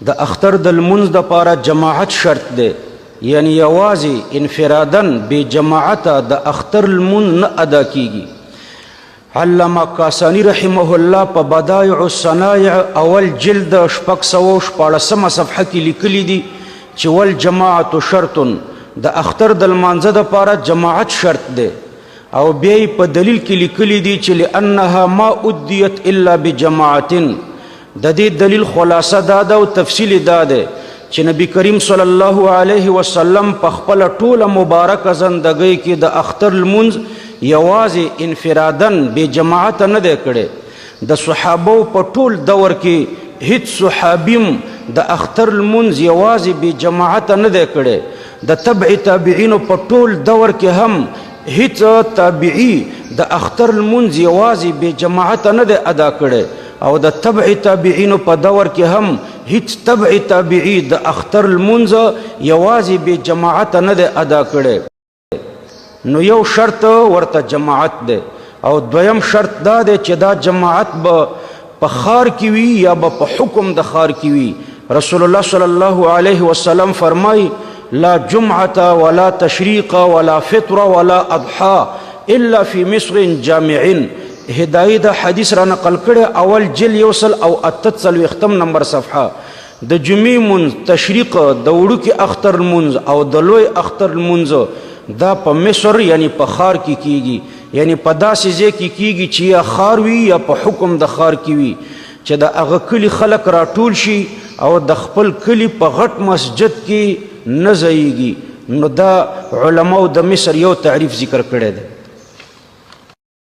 د اختر د لمونځ دپاره جماعت شرط دی، یعنی یوازې انفرادن بې جماعته د اختر لمونځ نه ادا کیږي. علامه کاسانی رحمه الله په بدایع الصنایع اول جلد 614 صفحه کې لیکلی دي چې والجماعت شرط، د اختر د لمانځه دپاره جماعت شرط دی. او بیا یې په دلیل کې لیکلی دي چې لانها ما ادیت الا بجماعت. د دې دلیل خلاصه دا ده او تفصیل دا ده چې نبی کریم صلی الله علیه وسلم په خپله ټوله مبارکه زندګۍ کې د اختر لمونځ یوازې انفرادن بې جماعته نه دی کړی. د صحابو په ټول دور کې هیڅ صحابیم د اختر لمونځ یوازې بې جماعته نه دی کړی. د تبع تابعینو په ټول دور کې هم هیڅ تابعی د اختر لمونځ یوازې بې جماعته نه دی ادا کړی، او د تبع تابعینو په دور کې هم هیڅ تبع تابعی د اختر لمونځ یوازې بې جماعته نه دی ادا کړی. نو یو شرط ورته جماعت دی، او دویم شرط دا دی چې دا جماعت به په ښار کې وي یا به په حکم د ښار کې وي. رسول الله صلی الله علیه وسلم فرمای لا جمعة ولا تشریق ولا فطر ولا اضحى الا فی مصر جامع. هدایي د حدیث را نقل کړی اول جل 148 نمبر صفحه. د جمعې مونځ، تشریق، د وړوکي اختر لمونځ او د لوی اختر لمونځ دا په مصر یعنی په ښار کې کیږي، یعنی په داسې ځای کې کیږي چې یا ښار وي یا په حکم د ښار کې وي، چې د هغه کلي خلک راټول شي او د خپل کلي په غټ مسجد کې نه ځایږي. نو دا علماو د مصر یو تعریف ذکر کړی دی.